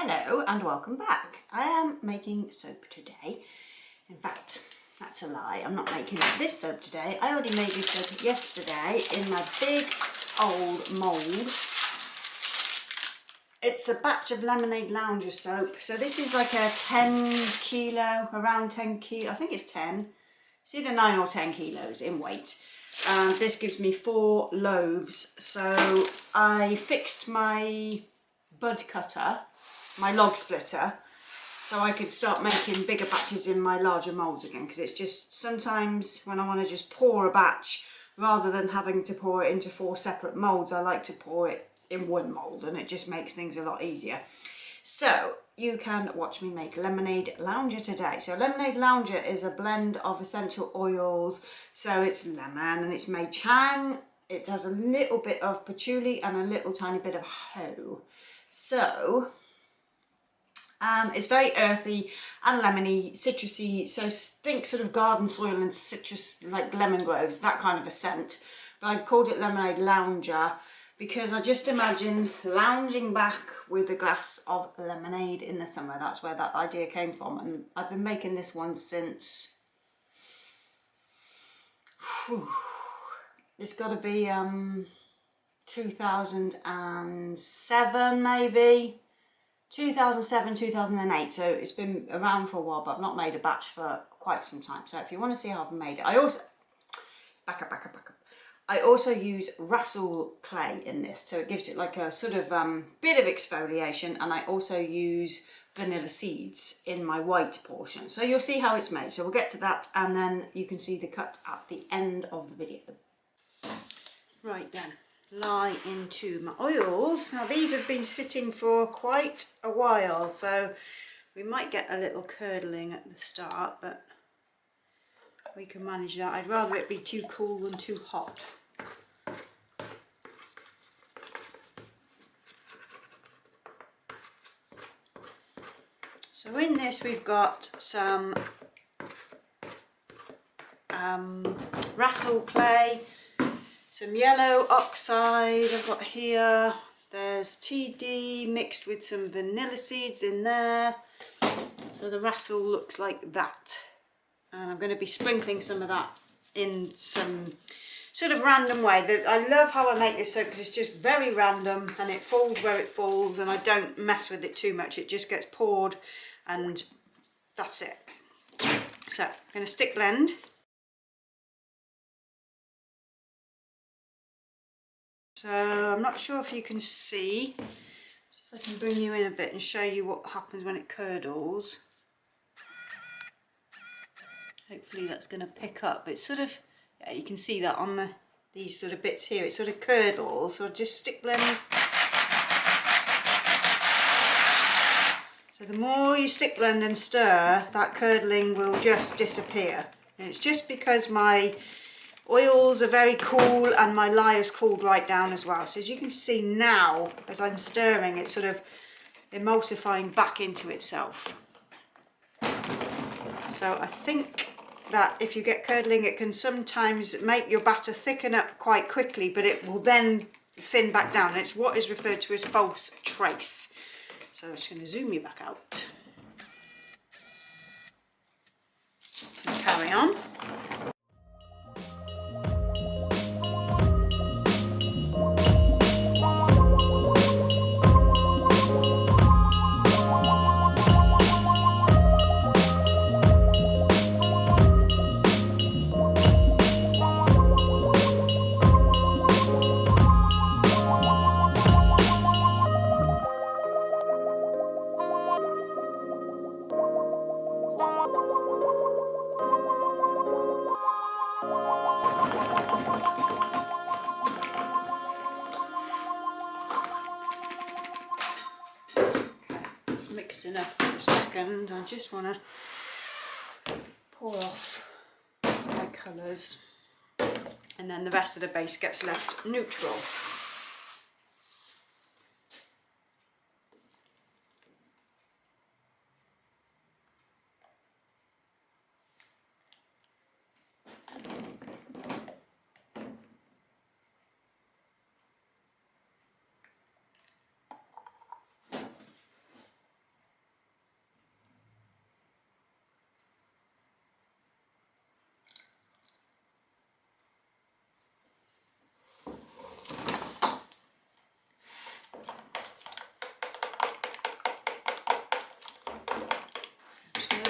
Hello and welcome back. I am making soap today. In fact, that's a lie. I'm not making this soap today. I already made this soap yesterday in my big old mould. It's a batch of Lemonade Lounger soap. So this is like a 10 kilo, around 10 kilo, I think it's 10. It's either 9 or 10 kilos in weight. This gives me 4 loaves. So I fixed my bud cutter, my log splitter, so I could start making bigger batches in my larger moulds again, because it's just sometimes when I want to just pour a batch, rather than having to pour it into 4 separate moulds, I like to pour it in one mould, and it just makes things a lot easier. So you can watch me make Lemonade Lounger today. So Lemonade Lounger is a blend of essential oils, so it's lemon and it's mei chang. It has a little bit of patchouli and a little tiny bit of ho. So it's very earthy and lemony, citrusy, so think sort of garden soil and citrus, like lemon groves, that kind of a scent. But I called it Lemonade Lounger because I just imagine lounging back with a glass of lemonade in the summer. That's where that idea came from, and I've been making this one since, it's got to be 2007 maybe. 2007, 2008, so it's been around for a while, but I've not made a batch for quite some time. So if you want to see how I've made it, I also, back up. I also use Rasool clay in this, so it gives it like a sort of bit of exfoliation, and I also use vanilla seeds in my white portion. So you'll see how it's made. So we'll get to that, and then you can see the cut at the end of the video. Right then. Lie into my oils. Now these have been sitting for quite a while, so we might get a little curdling at the start, but we can manage that. I'd rather it be too cool than too hot. So in this we've got some Rasool clay, some yellow oxide I've got here, there's TD mixed with some vanilla seeds in there, so the Rasool looks like that, and I'm going to be sprinkling some of that in some sort of random way. I love how I make this soap because it's just very random and it falls where it falls, and I don't mess with it too much. It just gets poured and that's it. So I'm going to stick blend. So I'm not sure if you can see, so if I can bring you in a bit and show you what happens when it curdles. Hopefully that's going to pick up. It's sort of, yeah, you can see that on these sort of bits here, it sort of curdles. So just stick blend. So the more you stick blend and stir, that curdling will just disappear. And it's just because my oils are very cool and my lye is cooled right down as well. So as you can see now, as I'm stirring, it's sort of emulsifying back into itself. So I think that if you get curdling, it can sometimes make your batter thicken up quite quickly, but it will then thin back down. It's what is referred to as false trace. So I'm just going to zoom you back out. And carry on. Mixed enough for a second. I just want to pour off my colours, and then the rest of the base gets left neutral.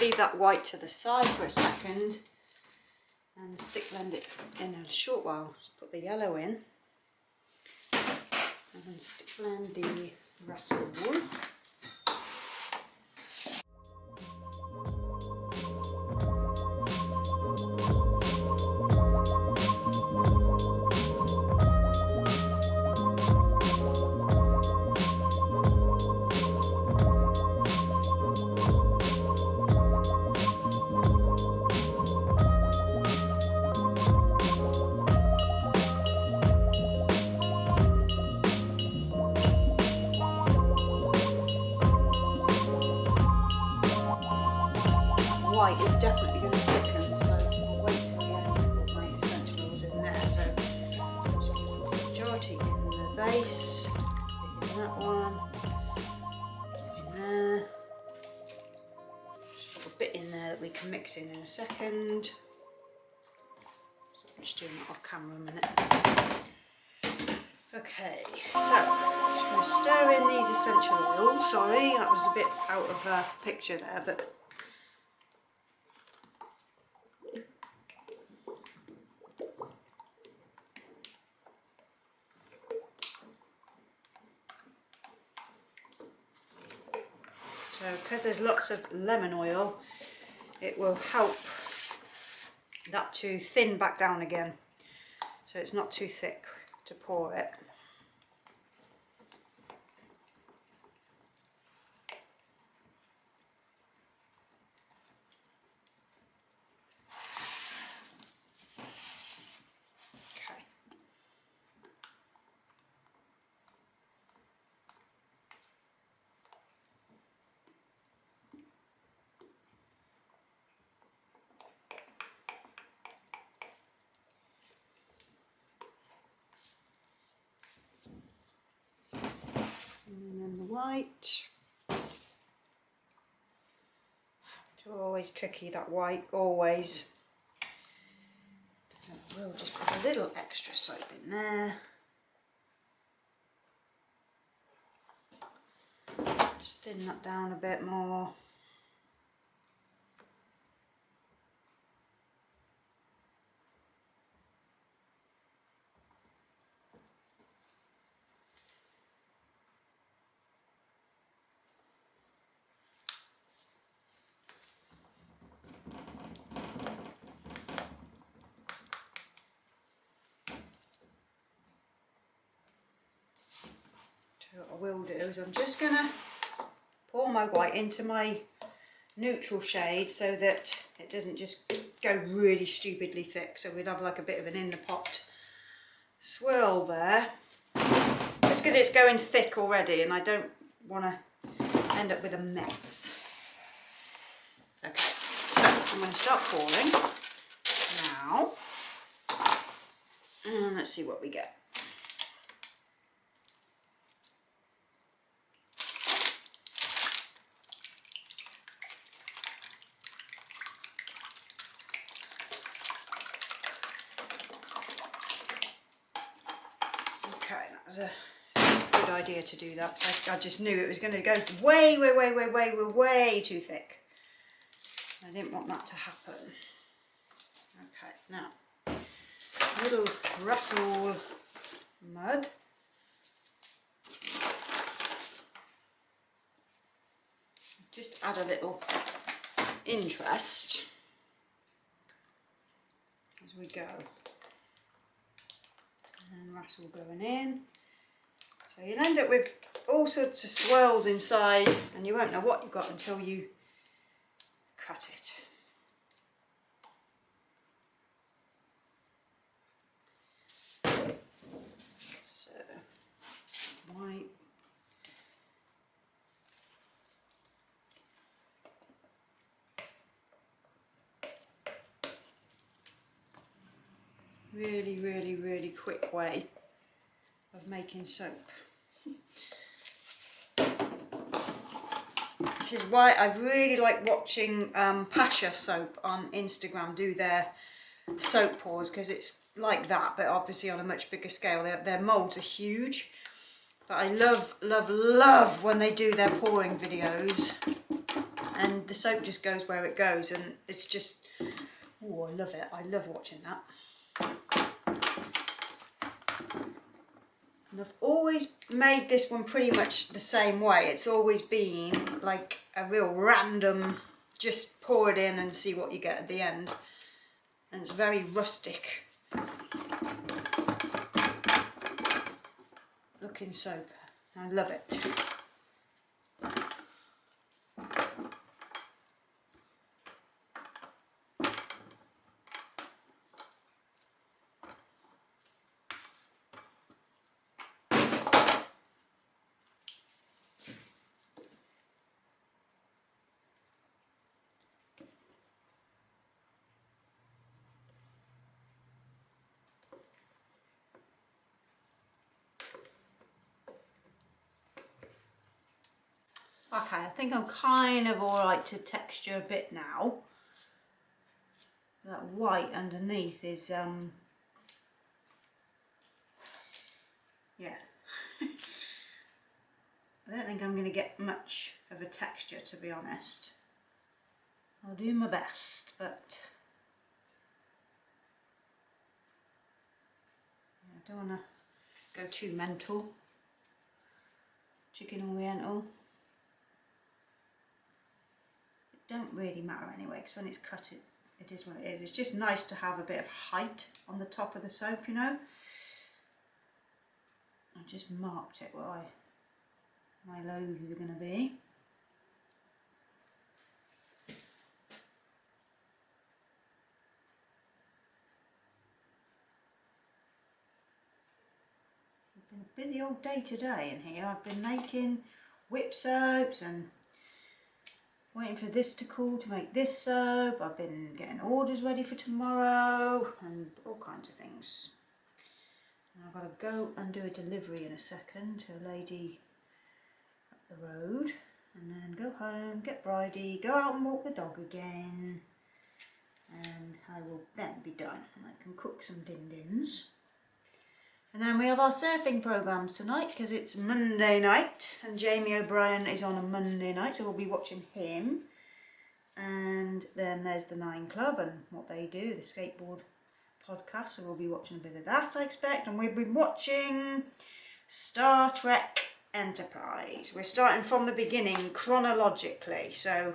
leave that white to the side for a second and stick blend it in a short while. Just put the yellow in and then stick blend the rustle wool. White is definitely going to thicken, so I'll wait till the end to put my essential oils in there. So I'm just going to put the majority in the base, in that one, in there. Just put a bit in there that we can mix in a second. So I'm just doing that off camera a minute. Okay, so I'm just going to stir in these essential oils. Sorry, that was a bit out of picture there, but so because there's lots of lemon oil, it will help that to thin back down again, so it's not too thick to pour it. Okay. And then the white. It's always tricky, that white, always. So we'll just put a little extra soap in there. Just thin that down a bit more. So what I will do is I'm just going to pour my white into my neutral shade so that it doesn't just go really stupidly thick. So we'd have like a bit of an in the pot swirl there, just because it's going thick already and I don't want to end up with a mess. Okay, so I'm going to start pouring now, and let's see what we get. Okay, that was a good idea to do that. I just knew it was going to go way too thick. I didn't want that to happen. Okay, now a little rustle mud. Just add a little interest as we go. And rustle going in. So you'll end up with all sorts of swirls inside and you won't know what you've got until you cut it. So white. Really quick way of making soap. This is why I really like watching Pasha Soap on Instagram do their soap pours, because it's like that, but obviously on a much bigger scale. Their moulds are huge, but I love when they do their pouring videos and the soap just goes where it goes, and it's just, oh, I love it. I love watching that. And I've always made this one pretty much the same way. It's always been like a real random, just pour it in and see what you get at the end. And it's very rustic looking soap. I love it. Okay, I think I'm kind of alright to texture a bit now. That white underneath is, yeah. I don't think I'm going to get much of a texture, to be honest. I'll do my best, but I don't want to go too mental. Chicken oriental. It don't really matter anyway, because when it's cut it is what it is. It's just nice to have a bit of height on the top of the soap, you know. I just marked it where my loaves are going to be. It's been a busy old day today in here. I've been making whip soaps and waiting for this to cool to make this soap. I've been getting orders ready for tomorrow and all kinds of things. And I've got to go and do a delivery in a second to a lady up the road, and then go home, get Bridie, go out and walk the dog again, and I will then be done and I can cook some din-dins. And then we have our surfing programmes tonight because it's Monday night and Jamie O'Brien is on a Monday night, so we'll be watching him. And then there's the 9 Club and what they do, the skateboard podcast, so we'll be watching a bit of that, I expect. And we've been watching Star Trek Enterprise. We're starting from the beginning chronologically, so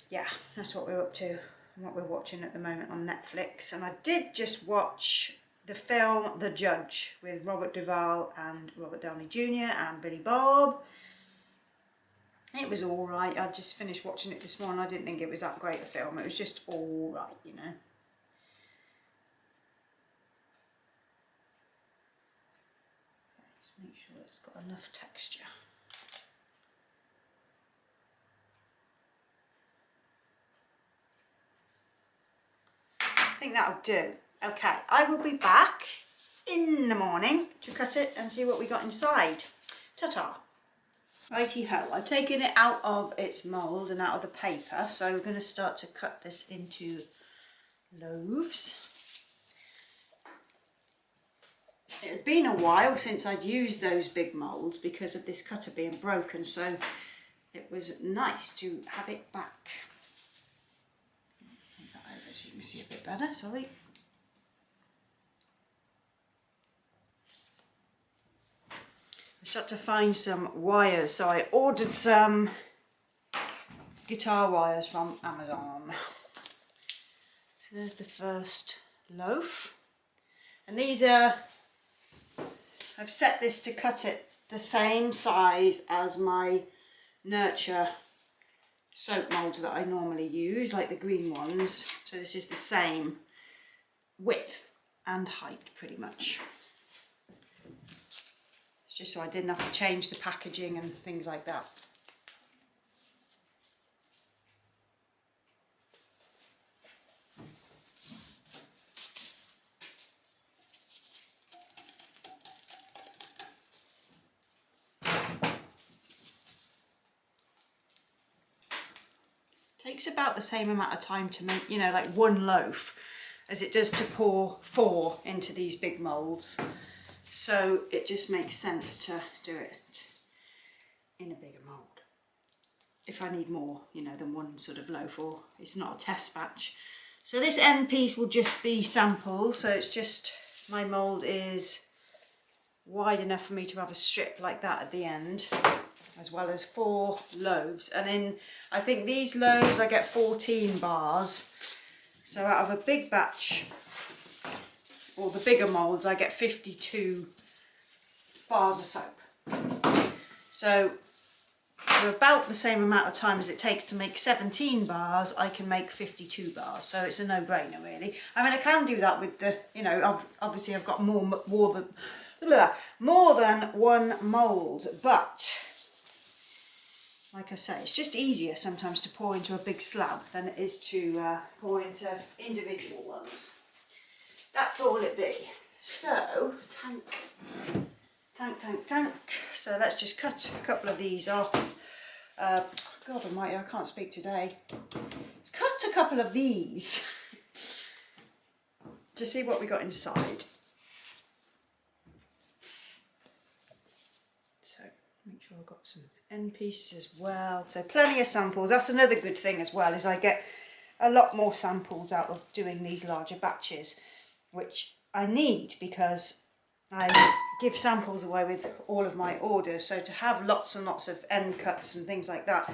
yeah, that's what we're up to and what we're watching at the moment on Netflix. And I did just watch the film The Judge with Robert Duvall and Robert Downey Jr. and Billy Bob. It was alright. I just finished watching it this morning. I didn't think it was that great a film. It was just alright, you know. Just make sure it's got enough texture. I think that'll do. Okay, I will be back in the morning to cut it and see what we got inside. Ta-ta. Righty-ho, I've taken it out of its mould and out of the paper, so we're going to start to cut this into loaves. It had been a while since I'd used those big moulds because of this cutter being broken, so it was nice to have it back. Move that over so you can see a bit better, sorry. I had to find some wires, so I ordered some guitar wires from Amazon. So there's the first loaf, and these are, I've set this to cut it the same size as my Nurture soap moulds that I normally use, like the green ones, so this is the same width and height pretty much. Just so I didn't have to change the packaging and things like that. Takes about the same amount of time to make, you know, like one loaf as it does to pour 4 into these big moulds. So it just makes sense to do it in a bigger mould. if I need more, you know, than one sort of loaf, or it's not a test batch. So this end piece will just be samples, so it's just, my mould is wide enough for me to have a strip like that at the end, as well as 4 loaves. And in, I think these loaves I get 14 bars, so out of a big batch, or the bigger moulds, I get 52 bars of soap. So for about the same amount of time as it takes to make 17 bars, I can make 52 bars. So it's a no-brainer, really. I mean, I can do that with the, you know, obviously I've got more than one mould, but like I say, it's just easier sometimes to pour into a big slab than it is to pour into individual ones. That's all it be. So, tank. So let's just cut a couple of these off. God almighty, I can't speak today. Let's cut a couple of these to see what we got inside. So make sure I've got some end pieces as well. So plenty of samples. That's another good thing as well, is I get a lot more samples out of doing these larger batches, which I need because I give samples away with all of my orders, so to have lots and lots of end cuts and things like that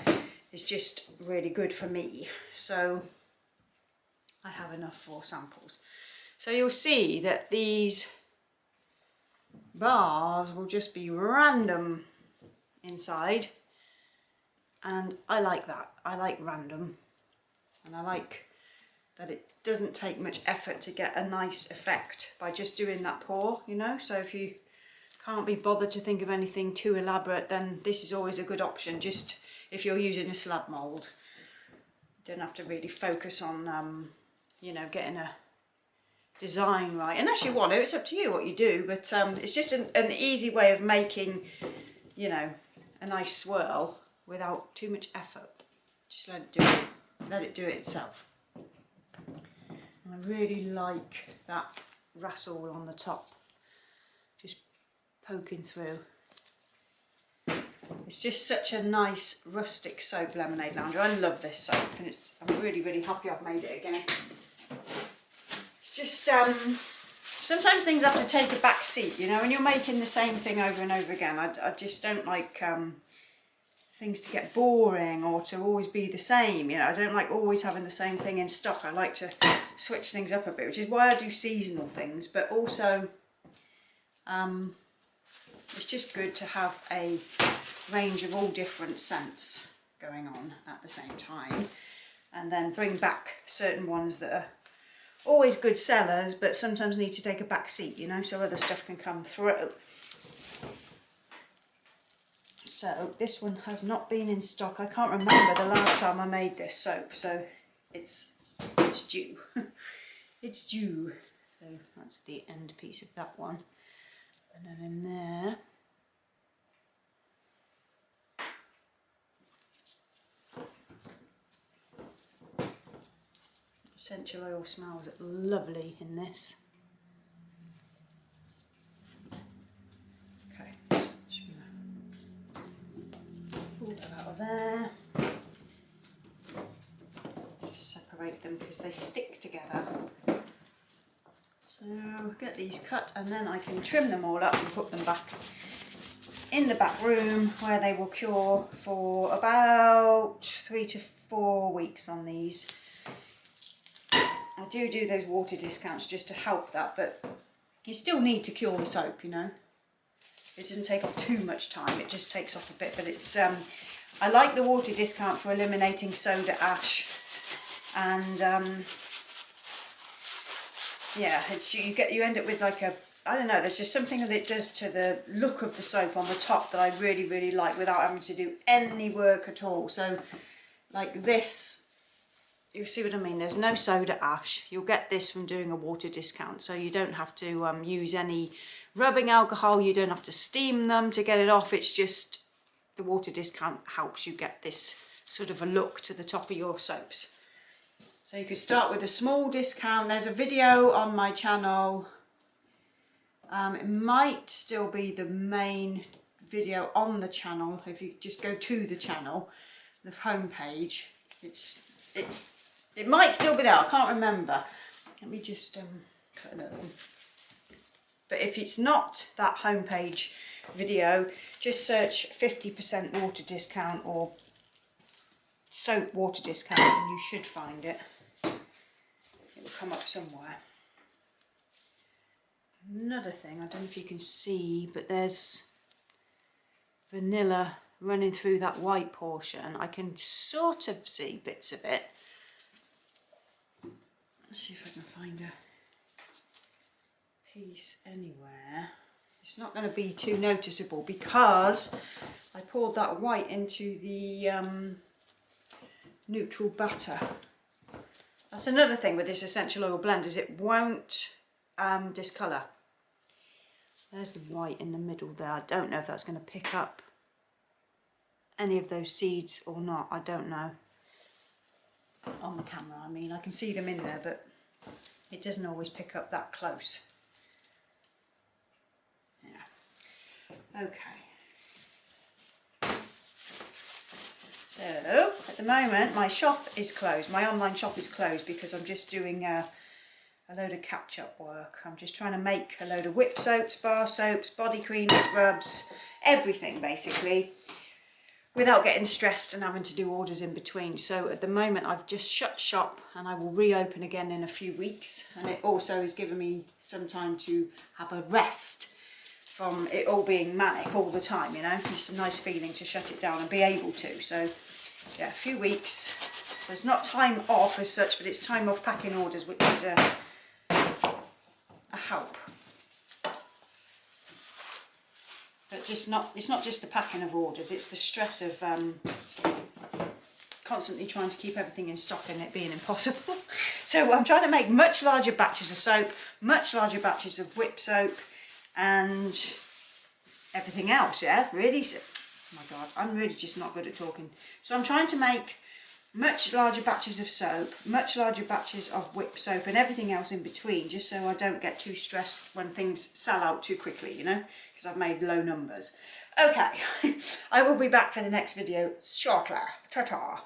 is just really good for me. So I have enough for samples. So you'll see that these bars will just be random inside, and I like that. I like random, and I like that it doesn't take much effort to get a nice effect by just doing that pour, you know. So if you can't be bothered to think of anything too elaborate, then this is always a good option, just if you're using a slab mould. You don't have to really focus on, you know, getting a design right, unless you want to. It's up to you what you do, but it's just an easy way of making, you know, a nice swirl without too much effort. Just let it do it itself. I really like that rascal on the top, just poking through. It's just such a nice rustic soap, Lemonade Lounger. I love this soap, and I'm really, really happy I've made it again. It's just, sometimes things have to take a back seat, you know, when you're making the same thing over and over again. I just don't like things to get boring or to always be the same, you know. I don't like always having the same thing in stock. I like to switch things up a bit, which is why I do seasonal things, but also it's just good to have a range of all different scents going on at the same time, and then bring back certain ones that are always good sellers but sometimes need to take a back seat, you know, so other stuff can come through. So this one has not been in stock. I can't remember the last time I made this soap, so it's due. It's due. So that's the end piece of that one. And then in there, essential oil smells lovely in this. Okay, just gonna pull that out of there. Just separate them because they stick together. So get these cut, and then I can trim them all up and put them back in the back room where they will cure for about 3 to 4 weeks on these. I do those water discounts just to help that, but you still need to cure the soap, you know. It doesn't take off too much time, it just takes off a bit, but it's I like the water discount for eliminating soda ash, and yeah, it's you end up with like a, I don't know, there's just something that it does to the look of the soap on the top that I really, really like without having to do any work at all. So like this, you see what I mean, there's no soda ash. You'll get this from doing a water discount, so you don't have to use any rubbing alcohol, you don't have to steam them to get it off. It's just the water discount helps you get this sort of a look to the top of your soaps. So you could start with a small discount. There's a video on my channel. It might still be the main video on the channel if you just go to the channel. the home page. It might still be there, I can't remember. Let me just cut another one. But if it's not that homepage video, just search 50% water discount or soap water discount and you should find it. It will come up somewhere. Another thing, I don't know if you can see, but there's vanilla running through that white portion. I can sort of see bits of it. Let's see if I can find a piece anywhere. It's not going to be too noticeable because I poured that white into the neutral batter. That's another thing with this essential oil blend, is it won't discolour. There's the white in the middle there. I don't know if that's going to pick up any of those seeds or not. I don't know. On the camera, I mean, I can see them in there, but it doesn't always pick up that close. Okay, so at the moment my shop is closed, my online shop is closed because I'm just doing a load of catch-up work. I'm just trying to make a load of whip soaps, bar soaps, body creams, scrubs, everything basically, without getting stressed and having to do orders in between. So at the moment I've just shut shop and I will reopen again in a few weeks, and it also has given me some time to have a rest from it all being manic all the time, you know. It's a nice feeling to shut it down and be able to. So yeah, a few weeks. So it's not time off as such, but it's time off packing orders, which is a help. But it's not just the packing of orders, it's the stress of constantly trying to keep everything in stock and it being impossible. So I'm trying to make much larger batches of soap, much larger batches of whip soap, and everything else, yeah, really. Oh my god, I'm really just not good at talking. So I'm trying to make much larger batches of soap, much larger batches of whip soap and everything else in between, just so I don't get too stressed when things sell out too quickly, you know, because I've made low numbers. Okay, I will be back for the next video shortly. Ta-ta.